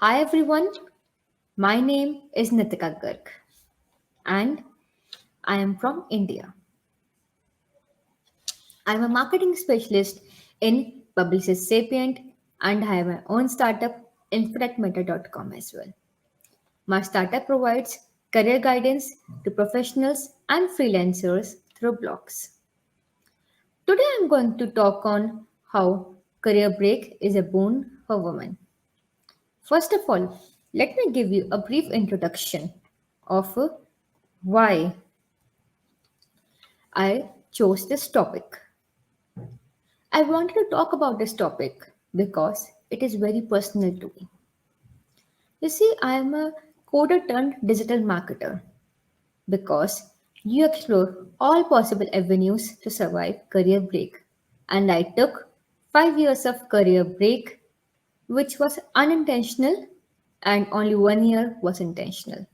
Hi everyone, my name is Nitika Garg and I am from India. I am a marketing specialist in Publicis Sapient and I have my own startup infratmeta.com as well. My startup provides career guidance to professionals and freelancers through blogs. Today I'm going to talk on how career break is a boon for women. First of all, let me give you a brief introduction of why I chose this topic. I wanted to talk about this topic because it is very personal to me. You see, I am a coder turned digital marketer because you explore all possible avenues to survive career break. And I took 5 years of career break, which was unintentional, and only 1 year was intentional.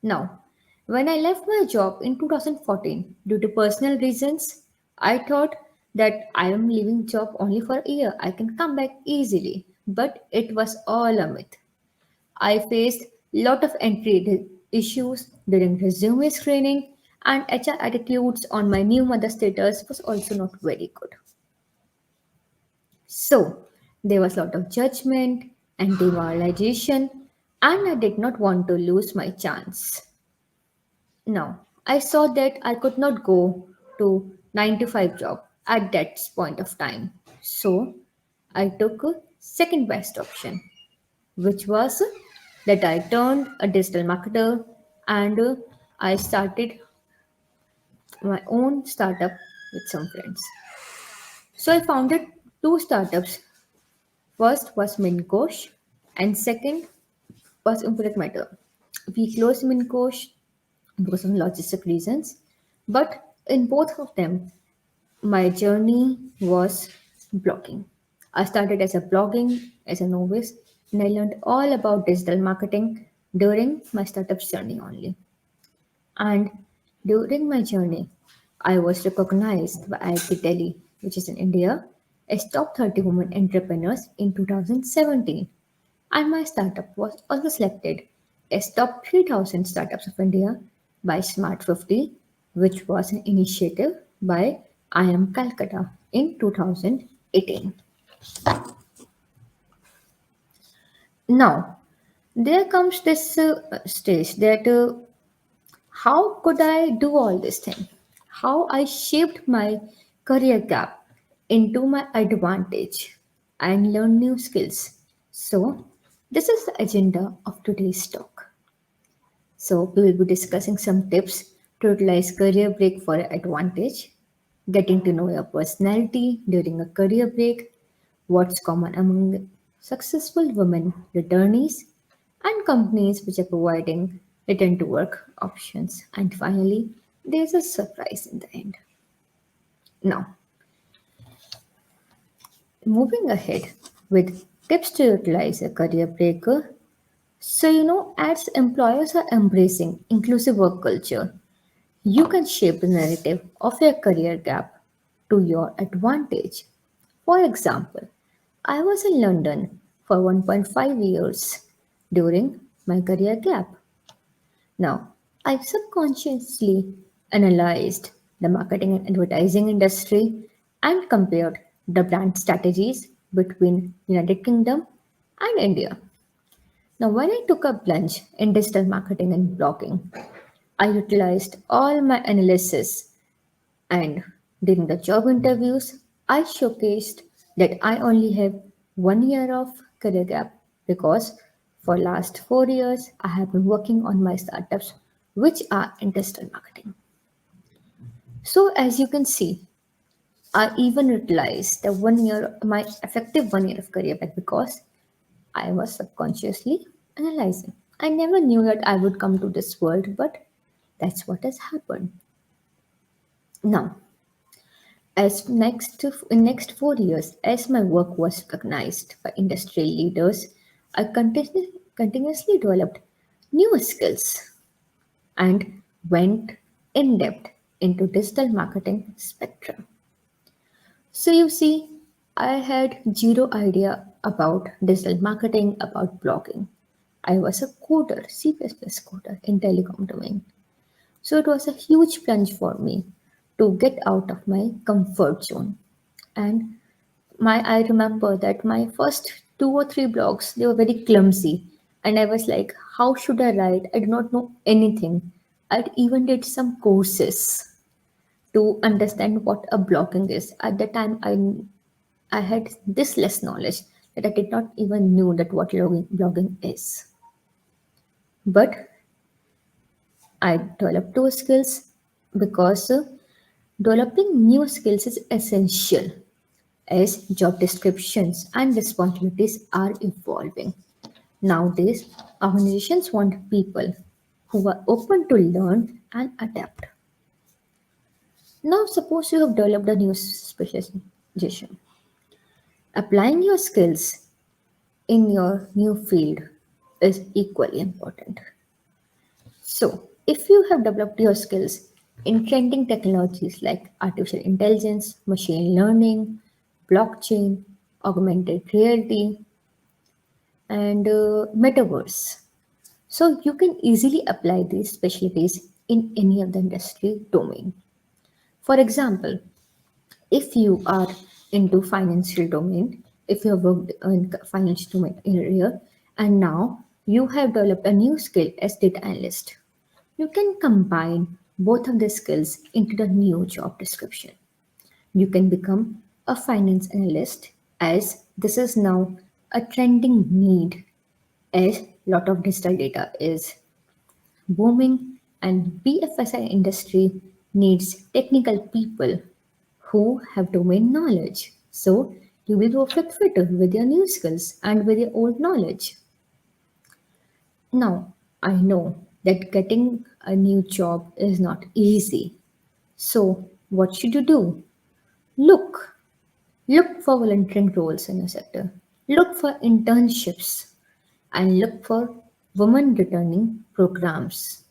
Now, when I left my job in 2014 due to personal reasons, I thought that I am leaving job only for a year. I can come back easily. But it was all a myth. I faced lot of issues during resume screening and HR attitudes on my new mother status was also not very good. So there was a lot of judgment and demoralization and I did not want to lose my chance. Now, I saw that I could not go to 9 to 5 job at that point of time. So, I took a second best option, which was that I turned a digital marketer and I started my own startup with some friends. So, I founded two startups. First was Minkosh and second was Infinite Matter. We closed Minkosh because of logistic reasons. But in both of them, my journey was blogging. I started as a blogging as a novice, and I learned all about digital marketing during my startup's journey only. And during my journey, I was recognized by IIT Delhi, which is in India, as top 30 women entrepreneurs in 2017. And my startup was also selected as top 3000 startups of India by Smart 50, which was an initiative by IIM Calcutta in 2018. Now, there comes this stage that how could I do all this thing? How I shaped my career gap into my advantage and learn new skills. So, this is the agenda of today's talk. So, we will be discussing some tips to utilize career break for your advantage, getting to know your personality during a career break, what's common among successful women returnees, and companies which are providing return to work options. And finally, there's a surprise in the end. Now, moving ahead with tips to utilize a career breaker. So, as employers are embracing inclusive work culture, you can shape the narrative of your career gap to your advantage. For example, I was in London for 1.5 years during my career gap. Now, I subconsciously analyzed the marketing and advertising industry and compared the brand strategies between United Kingdom and India. Now, when I took a plunge in digital marketing and blogging, I utilized all my analysis and during the job interviews, I showcased that I only have 1 year of career gap because for last 4 years I have been working on my startups which are in digital marketing. So as you can see, I even utilized the 1 year, my effective 1 year of career back because I was subconsciously analyzing. I never knew that I would come to this world, but that's what has happened. Now, as next in next 4 years, as my work was recognized by industry leaders, I continuously developed new skills and went in depth into digital marketing spectrum. So you see, I had zero idea about digital marketing, about blogging. I was a coder, C++ coder in telecom domain. So it was a huge plunge for me to get out of my comfort zone. And I remember that my first 2 or 3 blogs, they were very clumsy. And I was like, how should I write? I do not know anything. I even did some courses to understand what a blogging is. At the time, I had this less knowledge that I did not even knew that what blogging is. But I developed those skills because developing new skills is essential as job descriptions and responsibilities are evolving. Nowadays, organizations want people who are open to learn and adapt. Now, suppose you have developed a new specialization. Applying your skills in your new field is equally important. So, if you have developed your skills in trending technologies like artificial intelligence, machine learning, blockchain, augmented reality, and metaverse, so you can easily apply these specialties in any of the industry domain. For example, if you are into financial domain, if you have worked in financial domain area, and now you have developed a new skill as data analyst, you can combine both of the skills into the new job description. You can become a finance analyst, as this is now a trending need, as lot of digital data is booming, and BFSI industry needs technical people who have domain knowledge. So you will go fit with your new skills and with your old knowledge. Now, I know that getting a new job is not easy. So what should you do? Look. Look for volunteering roles in your sector. Look for internships and look for women returning programs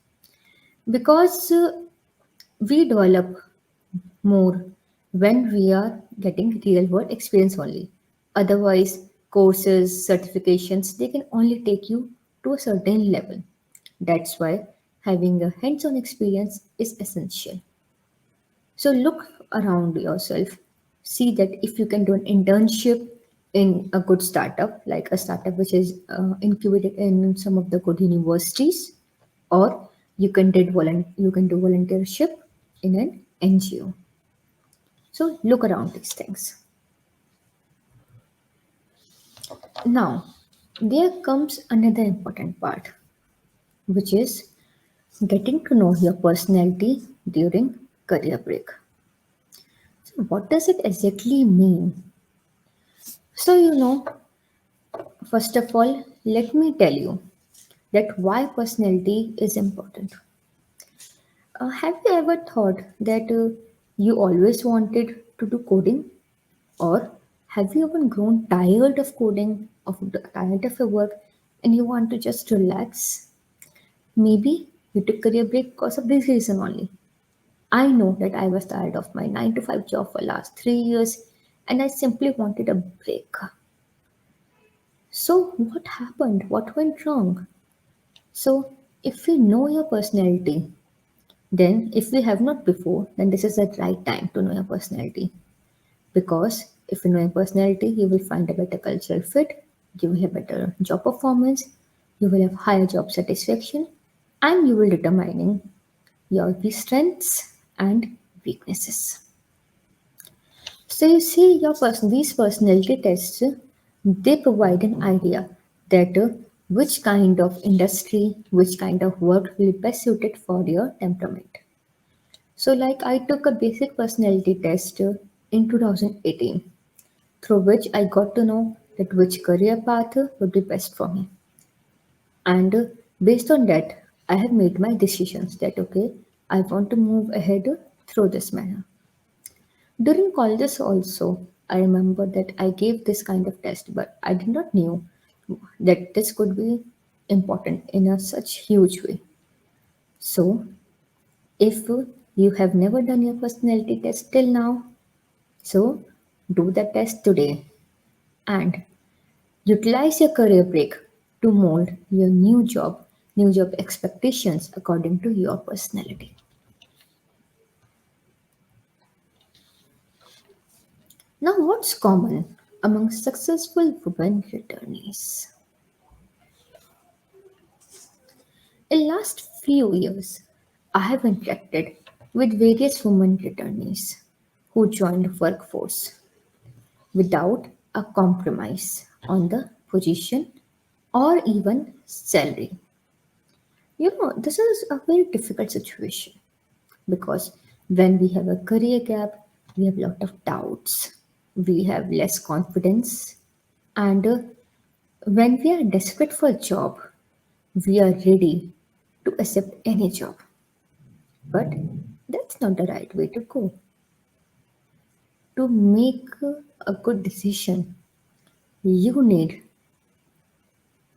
because we develop more when we are getting real world experience only. Otherwise, courses, certifications, they can only take you to a certain level. That's why having a hands on experience is essential. So look around yourself, see that if you can do an internship in a good startup, like a startup which is incubated in some of the good universities, or you can do volunteership in an NGO. So look around these things. Now, there comes another important part, which is getting to know your personality during career break. So, what does it exactly mean? So, first of all, let me tell you that why personality is important. Have you ever thought that you always wanted to do coding, or have you ever grown tired of coding, tired of your work, and you want to just relax? Maybe you took career break because of this reason only. I know that I was tired of my 9 to 5 job for last 3 years, and I simply wanted a break. So what happened? What went wrong? So if we know your personality, then if we have not before, then this is the right time to know your personality. Because if you know your personality, you will find a better cultural fit, you will have better job performance, you will have higher job satisfaction, and you will determining your strengths and weaknesses. So you see these personality tests, they provide an idea that which kind of industry, which kind of work will be best suited for your temperament. So like I took a basic personality test in 2018, through which I got to know that which career path would be best for me. And based on that, I have made my decisions that okay, I want to move ahead through this manner. During colleges also, I remember that I gave this kind of test, but I did not knew that this could be important in a such huge way. So, if you have never done your personality test till now, so do the test today and Utilize your career break to mold your new job expectations according to your personality. Now, what's common among successful women returnees? In last few years, I have interacted with various women returnees who joined the workforce without a compromise on the position or even salary. This is a very difficult situation because when we have a career gap, we have a lot of doubts, we have less confidence, and when we are desperate for a job, we are ready to accept any job. But that's not the right way to go. To make a good decision, you need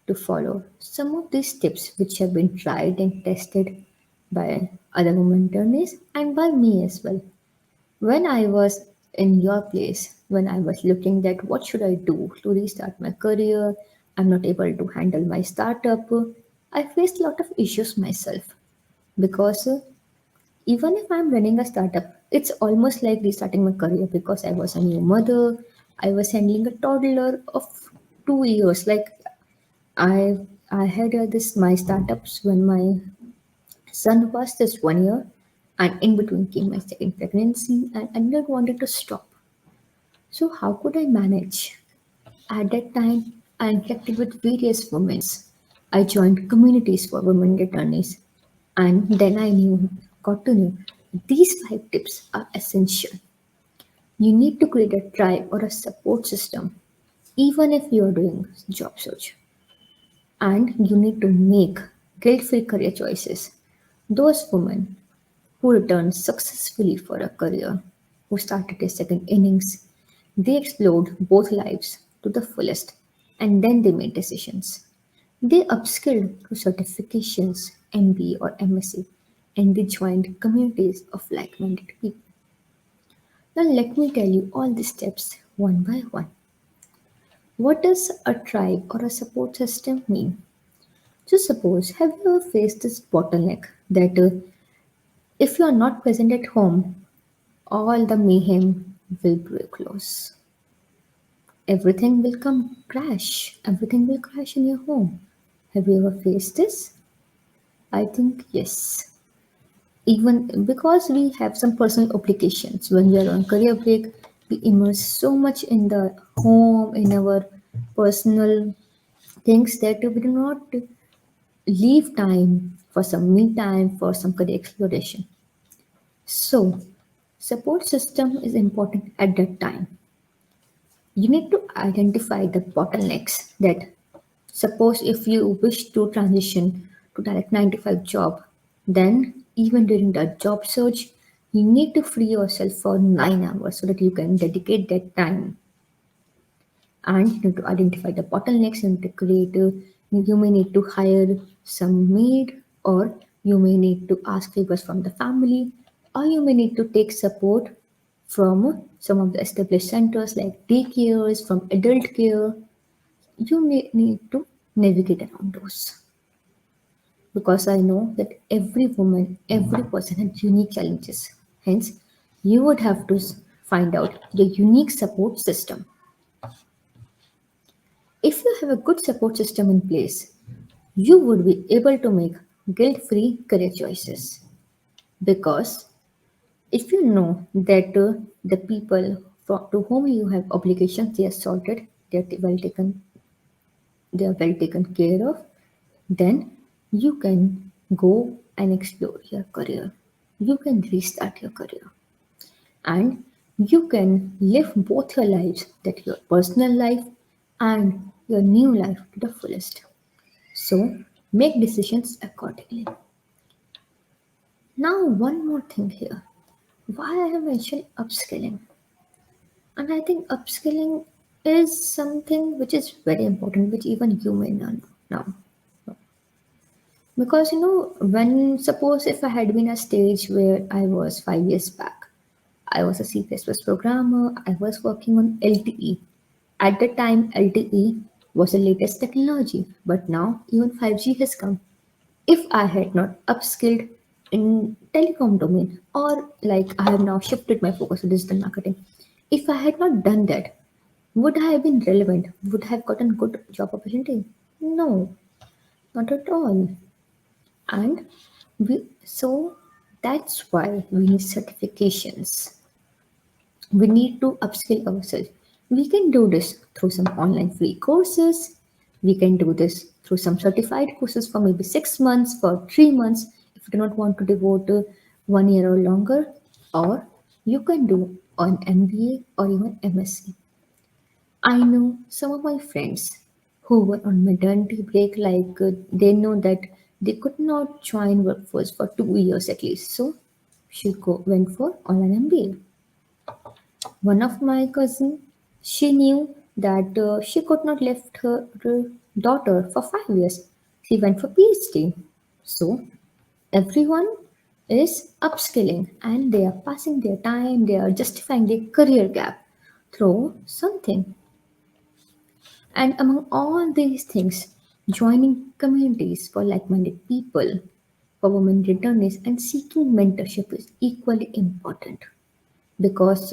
to follow some of these tips which have been tried and tested by other women attorneys and by me as well. When I was in your place, when I was looking at what should I do to restart my career, I'm not able to handle my startup. I faced a lot of issues myself because even if I'm running a startup, it's almost like restarting my career because I was a new mother. I was handling a toddler of 2 years. Like I, I had this my startups when my son was just 1 year, and in between came my second pregnancy, and I didn't wanted to stop. So how could I manage? At that time, I interacted with various women. I joined communities for women attorneys, and then got to know these 5 tips are essential. You need to create a tribe or a support system, even if you are doing job search, and you need to make guilt-free career choices. Those women who returned successfully for a career, who started a second innings, they explored both lives to the fullest and then they made decisions. They upskilled through certifications, MBA or MSc, and they joined communities of like minded people. Now, let me tell you all the steps one by one. What does a tribe or a support system mean? So, suppose, have you ever faced this bottleneck that if you are not present at home, all the mayhem will break loose. Everything will come crash. Everything will crash in your home. Have you ever faced this? I think yes. Even because we have some personal obligations when we are on career break, we immerse so much in the home, in our personal things that we do not leave time for some me time, for some career exploration. So, support system is important at that time. You need to identify the bottlenecks that suppose if you wish to transition to direct 9 to 5 job, then even during the job search, you need to free yourself for 9 hours so that you can dedicate that time, and you need to identify the bottlenecks and to create you may need to hire some maid, or you may need to ask favors from the family, or you may need to take support from some of the established centers like daycares, from adult care. You may need to navigate around those because I know that every woman, every person has unique challenges. Hence, you would have to find out your unique support system. If you have a good support system in place, you would be able to make guilt free career choices. Because if you know that the people to whom you have obligations, they are sorted, they are well taken care of, then you can go and explore your career. You can restart your career and you can live both your lives, that your personal life and your new life to the fullest. So make decisions accordingly. Now, one more thing here. Why I have mentioned upskilling? And I think upskilling is something which is very important, which even you may not know now. Because when suppose if I had been a stage where I was 5 years back, I was a C++ programmer, I was working on LTE. At the time, LTE was the latest technology, but now even 5G has come. If I had not upskilled in telecom domain, or like I have now shifted my focus to digital marketing, if I had not done that, would I have been relevant? Would I have gotten good job opportunity? No, not at all. And so that's why we need certifications. We need to upskill ourselves. We can do this through some online free courses. We can do this through some certified courses for maybe 6 months, for 3 months, if you do not want to devote 1 year or longer. Or you can do an MBA or even MSc. I know some of my friends who were on maternity break, like they know that they could not join workforce for 2 years at least. So went for online MBA. One of my cousin, she knew that she could not left her daughter for 5 years. She went for PhD. So everyone is upskilling and they are passing their time. They are justifying their career gap through something. And among all these things, joining communities for like-minded people, for women returnees, and seeking mentorship is equally important. Because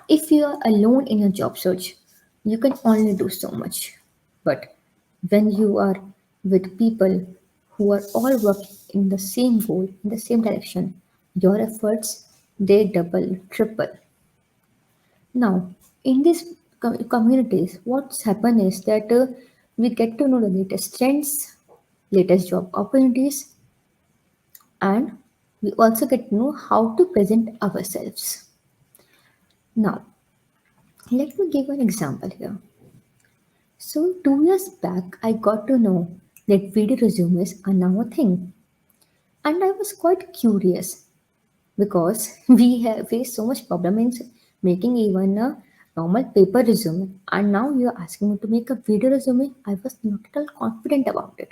if you are alone in your job search, you can only do so much. But when you are with people who are all working in the same goal, in the same direction, your efforts they double, triple. Now, in these communities, what's happened is that we get to know the latest trends, latest job opportunities, and we also get to know how to present ourselves. Now, let me give an example here. So, 2 years back, I got to know that video resumes are now a thing, and I was quite curious because we have faced so much problem in making even a normal paper resume, and now you are asking me to make a video resume. I was not at all confident about it,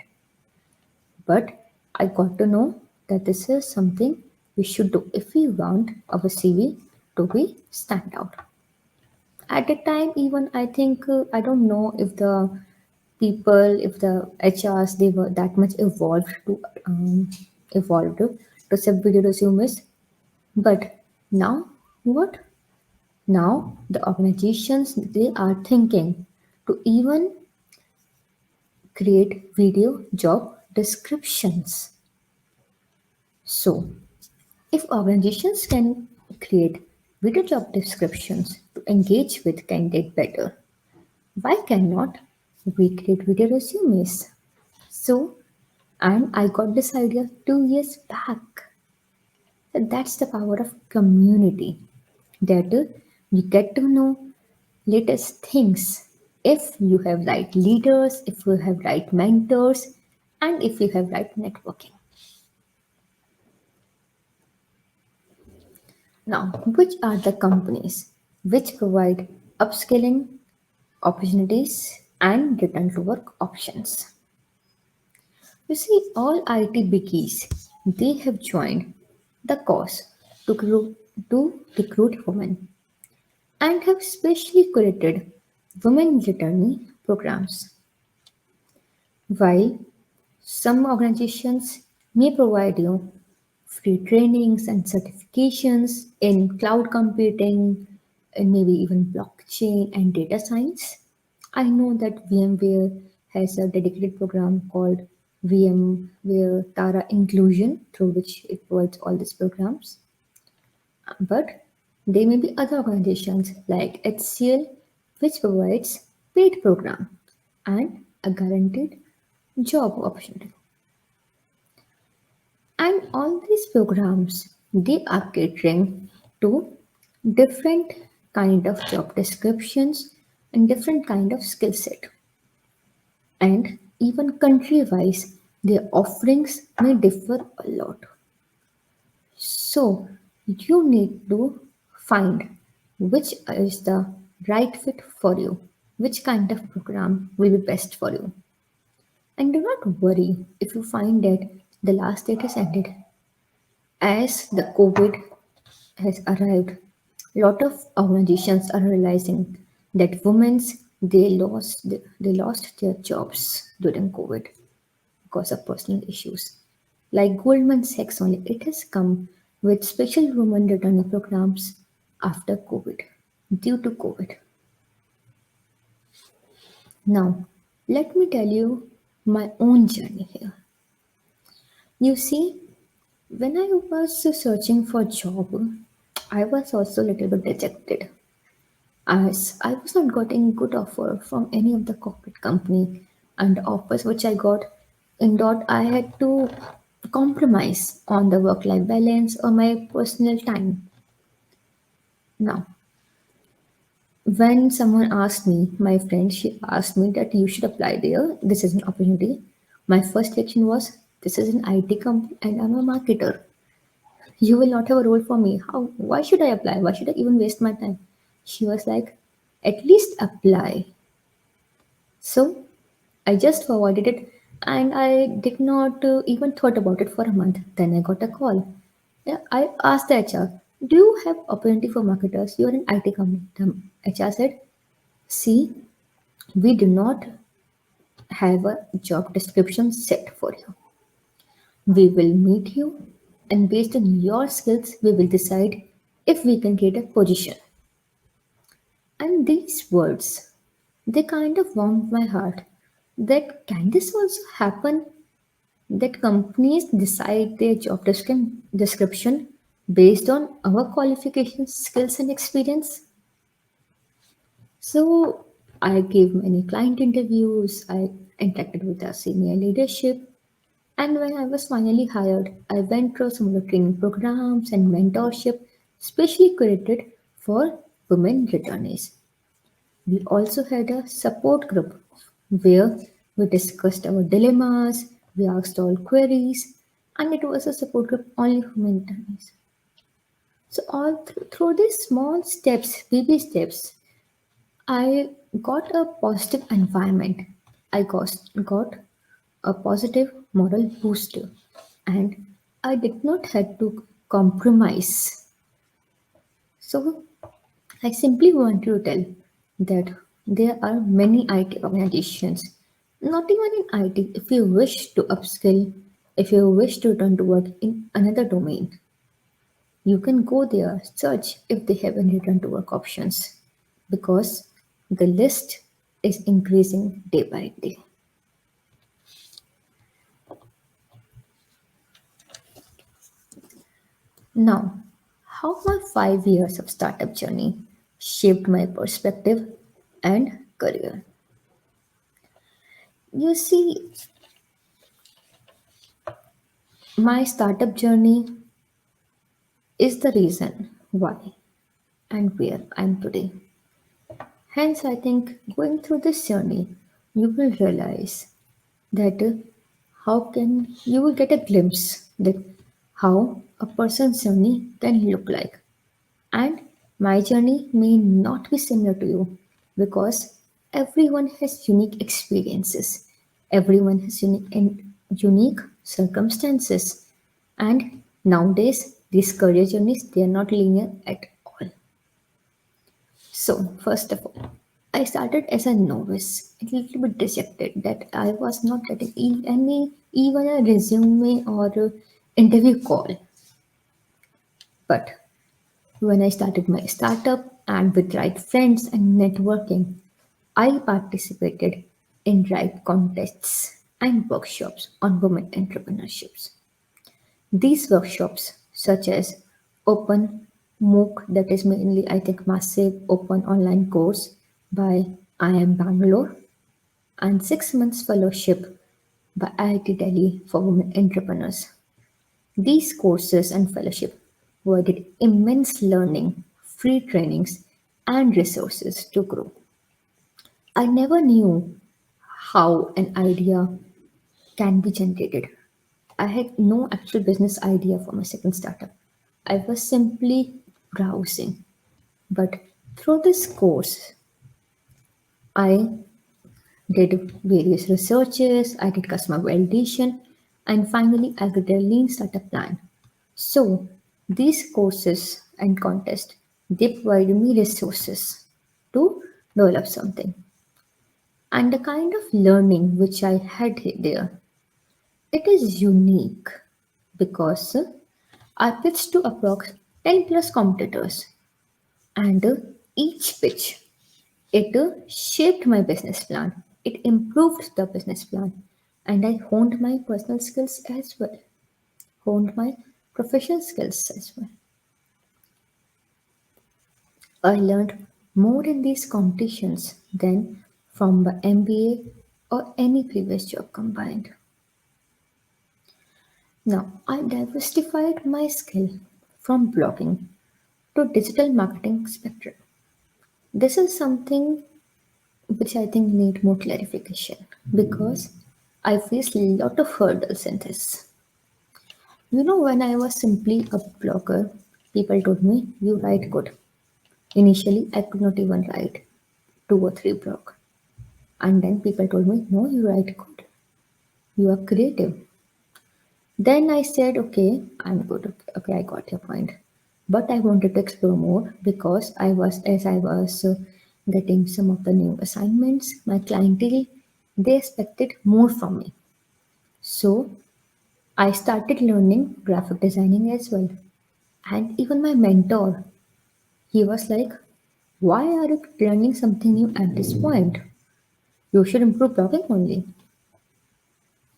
but I got to know that this is something we should do if we want our CV to be stand out. At the time, even I think I don't know if the people, if the HRs, they were that much evolved to sub video resumes. But now, what? Now the organizations they are thinking to even create video job descriptions. So, if organizations can create video job descriptions to engage with candidate better, why cannot we create video resumes? So, and I got this idea 2 years back. That's the power of community. That you get to know latest things if you have right leaders, if you have right mentors, and if you have right networking. Now, which are the companies which provide upskilling opportunities and return to work options? You see, all IT biggies, they have joined the cause to recruit women and have specially curated women returnee programs. While some organizations may provide you free trainings and certifications in cloud computing and maybe even blockchain and data science. I know that VMware has a dedicated program called VMware Tara Inclusion through which it provides all these programs. But there may be other organizations like HCL which provides paid program and a guaranteed job opportunity. And all these programs they are catering to different kind of job descriptions and different kind of skill set. And even country wise, their offerings may differ a lot. So you need to find which is the right fit for you, which kind of program will be best for you. And do not worry if you find that the last date is ended. As the COVID has arrived, a lot of organizations are realizing that women's they lost their jobs during COVID because of personal issues. Like Goldman Sachs only, it has come with special women returning programs after COVID, due to COVID. Now, let me tell you my own journey here. You see, when I was searching for a job, I was also a little bit dejected as I was not getting good offer from any of the corporate company, and the offers which I got in dot I had to compromise on the work life balance or my personal time. Now, when someone asked me, my friend, she asked me that you should apply there. This is an opportunity. My first reaction was, this is an IT company and I'm a marketer. You will not have a role for me. How? Why should I apply? Why should I even waste my time? She was like, at least apply. So I just forwarded it and I did not even thought about it for a month. Then I got a call. Yeah, I asked the HR, do you have opportunity for marketers? You're an IT company. The HR said, see, we do not have a job description set for you. We will meet you and based on your skills, we will decide if we can create a position. And these words, they kind of warmed my heart. That can this also happen? That companies decide their job description based on our qualifications, skills, and experience. So I gave many client interviews, I interacted with the senior leadership, and when I was finally hired, I went through some of the training programs and mentorship, specially created for women returnees. We also had a support group where we discussed our dilemmas, we asked all queries, and it was a support group only for maintenance. So all through these small steps, baby steps, I got a positive environment. I got a positive moral booster, and I did not have to compromise. So I simply want to tell that there are many IT organizations, not even in IT, if you wish to upskill, if you wish to return to work in another domain, you can go there, search if they have any return to work options because the list is increasing day by day. Now, how my 5 years of startup journey shaped my perspective and career. You see, my startup journey is the reason why and where I'm today. Hence, I think going through this journey, you will realize that how can you will get a glimpse that how a person's journey can look like. And my journey may not be similar to you because everyone has unique experiences, everyone has unique circumstances, and nowadays these career journeys they are not linear at all. So, first of all, I started as a novice, a little bit dejected that I was not getting any even a resume or a interview call. But when I started my startup and with right friends and networking, I participated in right contests and workshops on women entrepreneurships. These workshops, such as Open MOOC, that is mainly, I think, massive open online course by IIM Bangalore, and 6 months fellowship by IIT Delhi for women entrepreneurs. These courses and fellowship provided immense learning, free trainings, and resources to grow. I never knew how an idea can be generated. I had no actual business idea for my second startup. I was simply browsing. But through this course, I did various researches, I did customer validation, and finally I did a lean startup plan. So these courses and contests they provided me resources to develop something. And the kind of learning which I had there, it is unique because I pitched to approx 10 plus competitors, and each pitch, it shaped my business plan. It improved the business plan, and I honed my personal skills as well, honed my professional skills as well. I learned more in these competitions than from the MBA or any previous job combined. Now, I diversified my skill from blogging to digital marketing spectrum. This is something which I think need more clarification because I faced a lot of hurdles in this. When I was simply a blogger, people told me, you write good. Initially, I could not even write two or three blog. And then people told me, no, you write good. You are creative. Then I said, okay, I'm good. Okay, I got your point. But I wanted to explore more because as I was getting some of the new assignments, my clientele, they expected more from me. So I started learning graphic designing as well. And even my mentor, he was like, why are you learning something new at this point? You should improve blogging only.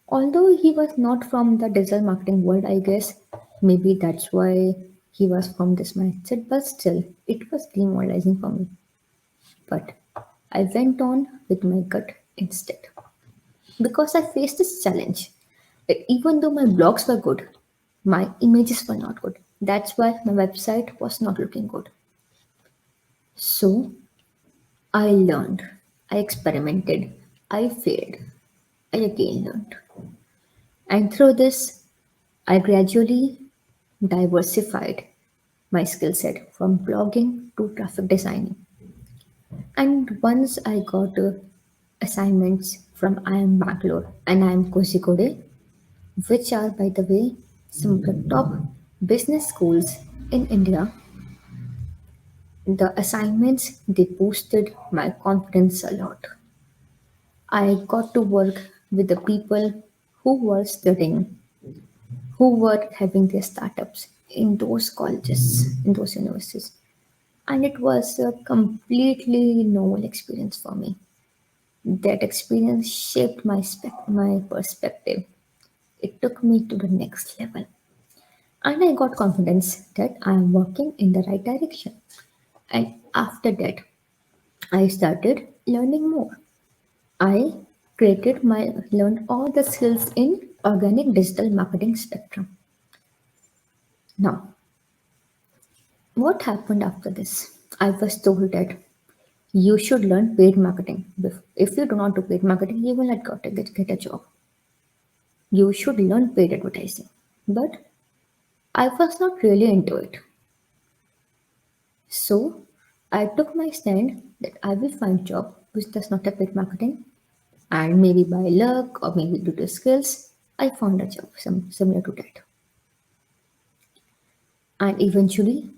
Although he was not from the digital marketing world, I guess maybe that's why he was from this mindset, but still, it was demoralizing for me. But I went on with my gut instead because I faced this challenge that even though my blogs were good, my images were not good. That's why my website was not looking good. So I learned, I experimented, I failed, I again learned. And through this, I gradually diversified my skill set from blogging to graphic designing. And once I got assignments from IIM Bangalore and IIM Kozhikode, which are, by the way, some of the top business schools in India, the assignments they boosted my confidence a lot. I got to work with the people who were studying, who were having their startups in those colleges, in those universities. And it was a completely novel experience for me. That experience shaped my perspective. It took me to the next level. And I got confidence that I am working in the right direction. And after that, I started learning more. I learned all the skills in organic digital marketing spectrum. Now, what happened after this? I was told that you should learn paid marketing. If you do not do paid marketing, you will not get a job. You should learn paid advertising. But I was not really into it. So I took my stand that I will find job which does not have paid marketing. And maybe by luck or maybe due to skills, I found a job similar to that. And eventually,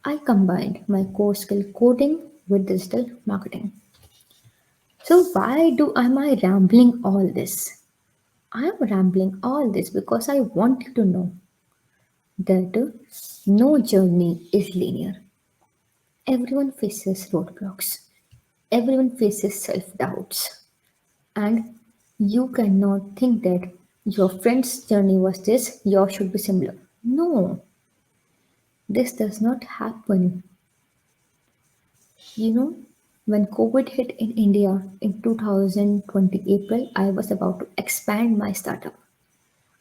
I combined my core skill coding with digital marketing. So why do am I rambling all this? I am rambling all this because I want you to know that no journey is linear. Everyone faces roadblocks. Everyone faces self doubts. And you cannot think that your friend's journey was this, yours should be similar. No, this does not happen. You know, when COVID hit in India in 2020 April, I was about to expand my startup.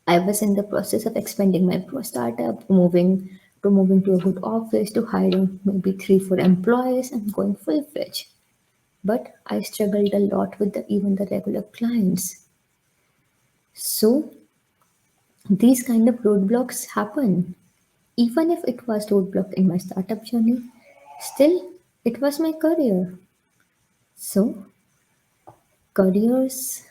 I was in the process of expanding my startup, moving to a good office, to hiring maybe 3 4 employees and going full fledged. But I struggled a lot with even the regular clients. So these kind of roadblocks happen. Even if it was roadblock in my startup journey, still it was my career. So careers,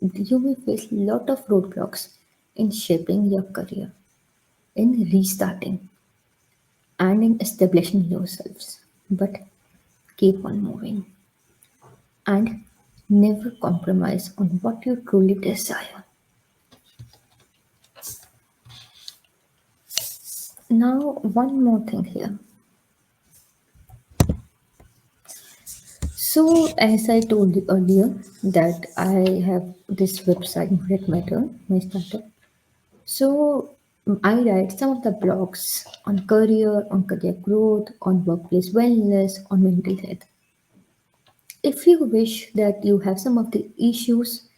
you will face a lot of roadblocks in shaping your career, in restarting, and in establishing yourselves. But keep on moving. And Never compromise on what you truly desire. Now, one more thing here. So, as I told you earlier, that I have this website, Great Matter, my startup. So, I write some of the blogs on career growth, on workplace wellness, on mental health. If you wish that you have some of the issues,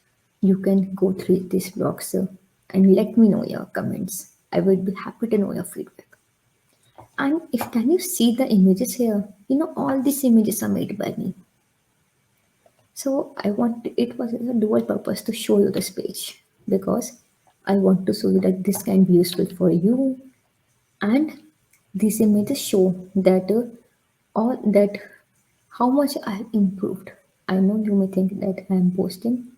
you can go through this blog, sir, and let me know your comments. I would be happy to know your feedback. And if can you see the images here? You know, all these images are made by me. So I want it was a dual purpose to show you this page because I want to show you that this can be useful for you, and these images show that all that how much I have improved. I know you may think that I am posting,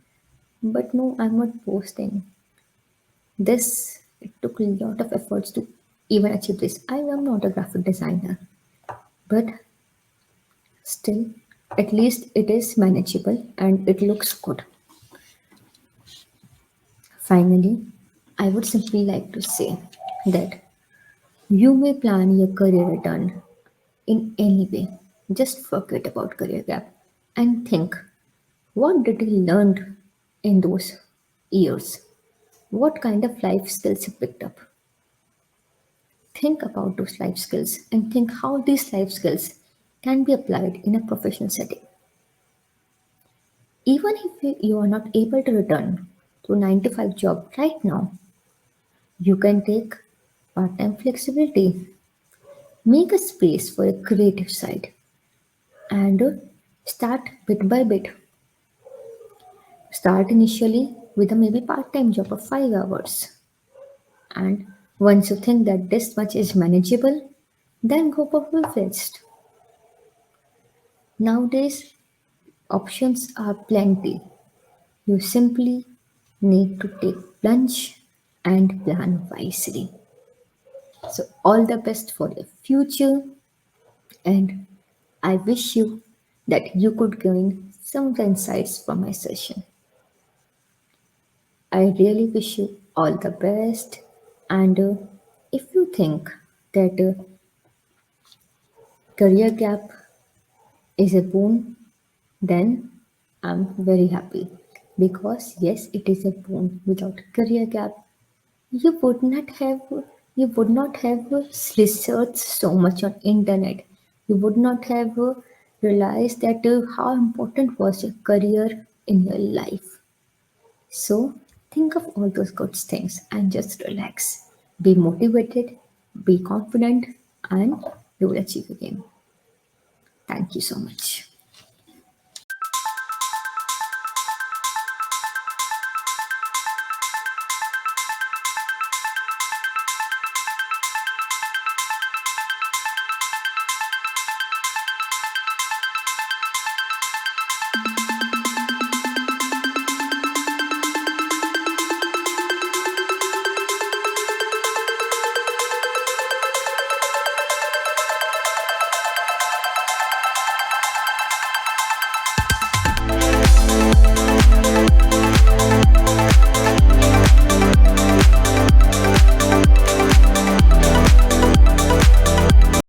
but no, I'm not posting. This it took a lot of efforts to even achieve this. I am not a graphic designer, but still, at least it is manageable and it looks good. Finally, I would simply like to say that you may plan your career return in any way. Just forget about career gap and think what did you learn in those years? What kind of life skills you picked up? Think about those life skills and think how these life skills can be applied in a professional setting. Even if you are not able to return to a 9 to 5 job right now, you can take part time flexibility, make a space for a creative side, and start bit by bit. Start initially with a maybe part time job of 5 hours. And once you think that this much is manageable, then go for full fledged. Nowadays, options are plenty. You simply need to take plunge and plan wisely. So all the best for your future, and I wish you that you could gain some of the insights from my session. I really wish you all the best, and if you think that career gap is a boon, then I'm very happy because yes, it is a boon. Without career gap, you would not have you would not have researched so much on internet. You would not have realized that how important was your career in your life. So think of all those good things and just relax. Be motivated, be confident, and you will achieve again. Thank you so much.